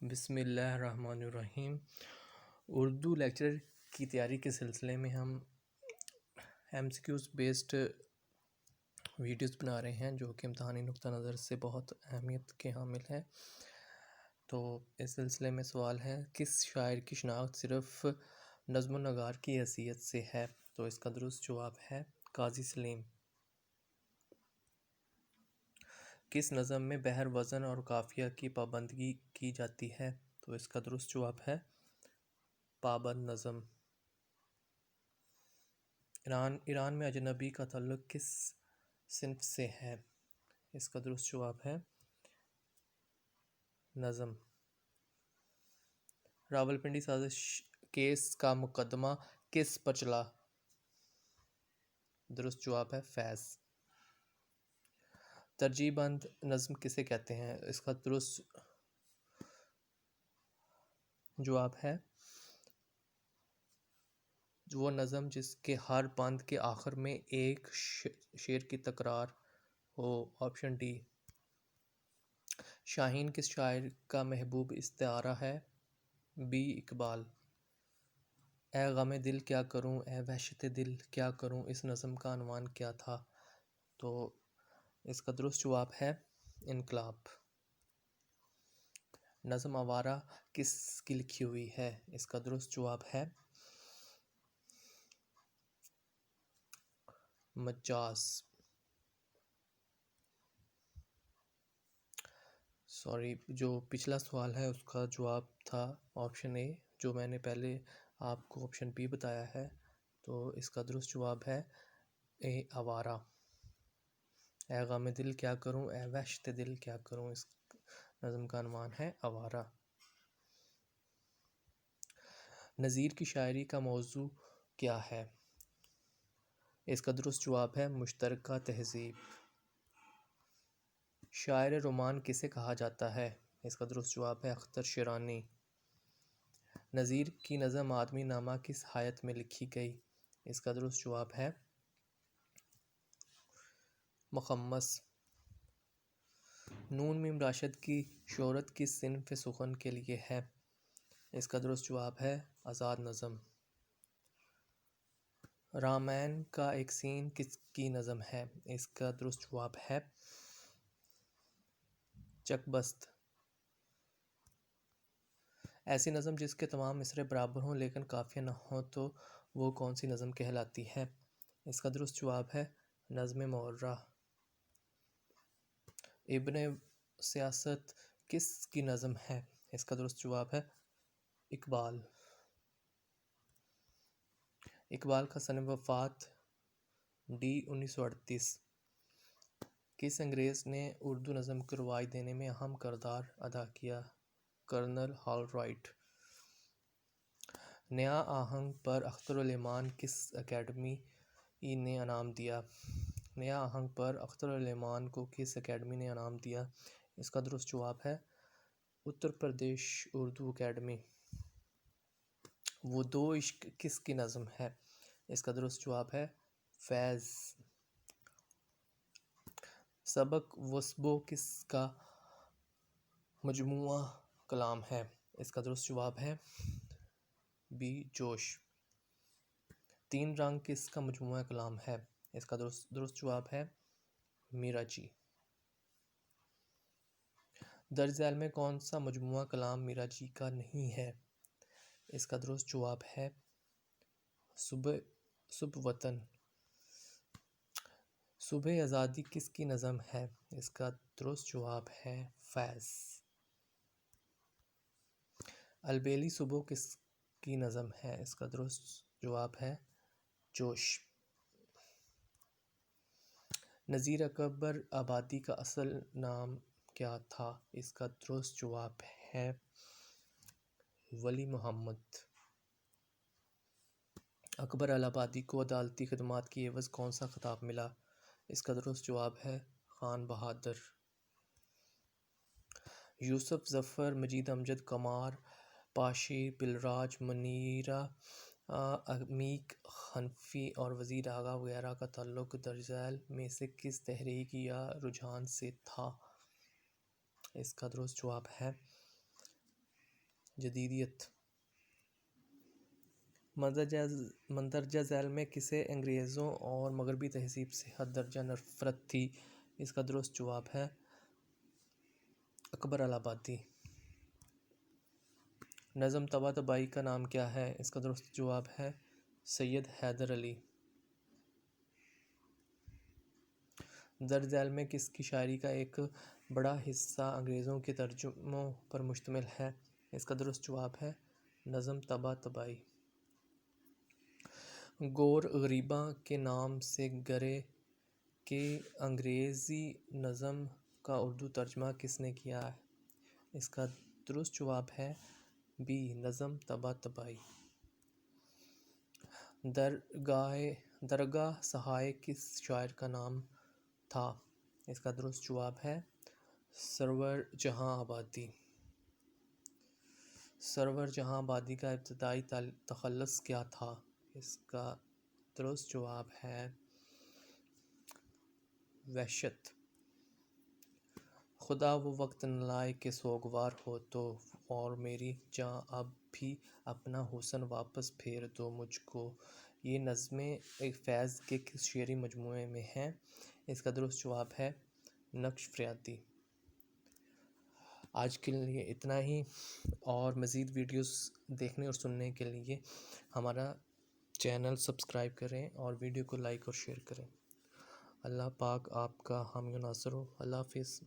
بسم اللہ الرحمن الرحیم۔ اردو لیکچر کی تیاری کے سلسلے میں ہم M C Qs based videos بنا رہے ہیں جو کہ امتحانی نقطہ نظر سے بہت اہمیت کے حامل ہے۔ تو اس سلسلے میں سوال ہے، کس شاعر کی شناخت صرف نظم و نگار کی حیثیت سے ہے؟ تو اس کا درست جواب ہے قاضی سلیم۔ کس نظم میں بہر وزن اور قافیہ کی پابندگی کی جاتی ہے؟ تو اس کا درست جواب ہے پابند نظم۔ ایران میں اجنبی کا تعلق کس صنف سے ہے؟ اس کا درست جواب ہے نظم۔ راولپنڈی سازش کیس کا مقدمہ کس پر چلا؟ درست جواب ہے فیض۔ ترجیح بند نظم کسے کہتے ہیں؟ اس کا درست جواب ہے وہ نظم جس کے ہر بند کے آخر میں ایک شعر کی تکرار ہو۔ Option D. شاہین کس شاعر کا محبوب استعارہ ہے؟ بی اقبال۔ اے غم دل کیا کروں، اے وحشت دل کیا کروں، اس نظم کا عنوان کیا تھا؟ تو اس کا درست جواب ہے انقلاب۔ نظم آوارہ کس کی لکھی ہوئی ہے؟ اس کا درست جواب ہے مجاز۔ جو پچھلا سوال ہے اس کا جواب تھا آپشن اے، جو میں نے پہلے آپ کو آپشن بی بتایا ہے۔ تو اس کا درست جواب ہے اے آوارہ۔ اے غم دل کیا کروں، اے وحشت دل کیا کروں، اس نظم کا عنوان ہے آوارہ۔ نظیر کی شاعری کا موضوع کیا ہے؟ اس کا درست جواب ہے مشترکہ تہذیب۔ شاعر رومان کسے کہا جاتا ہے؟ اس کا درست جواب ہے اختر شیرانی۔ نظیر کی نظم آدمی نامہ کس آیت میں لکھی گئی؟ اس کا درست جواب ہے مخمس۔ نون میم راشد کی شہرت کس صنف سخن کے لیے ہے؟ اس کا درست جواب ہے آزاد نظم۔ رامائن کا ایک سین کس کی نظم ہے؟ اس کا درست جواب ہے چک بست۔ ایسی نظم جس کے تمام مصرعے برابر ہوں لیکن قافیہ نہ ہو تو وہ کون سی نظم کہلاتی ہے؟ اس کا درست جواب ہے نظم معرہ۔ ابن سیاست کس کی نظم ہے؟ اس کا درست جواب ہے اقبال۔ اقبال کا سن وفات ڈی 1938۔ کس انگریز نے اردو نظم کو رواج دینے میں اہم کردار ادا کیا؟ Colonel Hall Wright. نیا آہنگ پر اختر الایمان کس اکیڈمی نے انعام دیا؟ نیا آہنگ پر اختر الایمان کو کس اکیڈمی نے انعام دیا؟ اس کا درست جواب ہے اتر پردیش اردو اکیڈمی۔ وہ دو عشق کس کی نظم ہے؟ اس کا درست جواب ہے فیض۔ سبق وسبو کس کا مجموعہ کلام ہے؟ اس کا درست جواب ہے بی جوش۔ تین رنگ کس کا مجموعہ کلام ہے؟ اس کا درست جواب ہے میرا جی۔ درج ذیل میں کون سا مجموعہ کلام میرا جی کا نہیں ہے؟ اس کا درست جواب ہے صبح وطن۔ صبح آزادی کس کی نظم ہے؟ اس کا درست جواب ہے فیض۔ البیلی صبح کس کی نظم ہے؟ اس کا درست جواب ہے جوش۔ نذیر اکبر آبادی کا اصل نام کیا تھا؟ اس کا درست جواب ہے ولی محمد۔ اکبر الہ کو عدالتی خدمات کی عوض کون سا خطاب ملا؟ اس کا درست جواب ہے خان بہادر۔ یوسف ظفر، مجید امجد، قمار پاشی، بلراج منیرہ، عمیق حنفی اور وزیر آغا وغیرہ کا تعلق درج ذیل میں سے کس تحریک یا رجحان سے تھا؟ اس کا درست جواب ہے جدیدیت۔ مندرجہ ذیل میں کسے انگریزوں اور مغربی تہذیب سے حد درجہ نفرت تھی؟ اس کا درست جواب ہے اکبر الہ آبادی۔ نظم طباطبائی کا نام کیا ہے؟ اس کا درست جواب ہے سید حیدر علی۔ درج ذیل میں کس کی شاعری کا ایک بڑا حصہ انگریزوں کے ترجموں پر مشتمل ہے؟ اس کا درست جواب ہے نظم طباطبائی۔ گور غریباں کے نام سے گرے کے انگریزی نظم کا اردو ترجمہ کس نے کیا ہے؟ اس کا درست جواب ہے بی نظم طباطبائی۔ درگاہ سہائے کس شاعر کا نام تھا؟ اس کا درست جواب ہے سرور جہاں آبادی۔ سرور جہاں آبادی کا ابتدائی تخلص کیا تھا؟ اس کا درست جواب ہے وحشت۔ خدا وہ وقت نہ لائے کہ سوگوار ہو تو، اور میری جاں اب بھی اپنا حسن واپس پھیر دو مجھ کو، یہ نظمیں ایک فیض کے کس شعری مجموعے میں ہیں؟ اس کا درست جواب ہے نقش فریادی۔ آج کے لیے اتنا ہی، اور مزید ویڈیوز دیکھنے اور سننے کے لیے ہمارا چینل سبسکرائب کریں اور ویڈیو کو لائک اور شیئر کریں۔ اللہ پاک آپ کا حامی و ناصر ہو۔ اللہ حافظ۔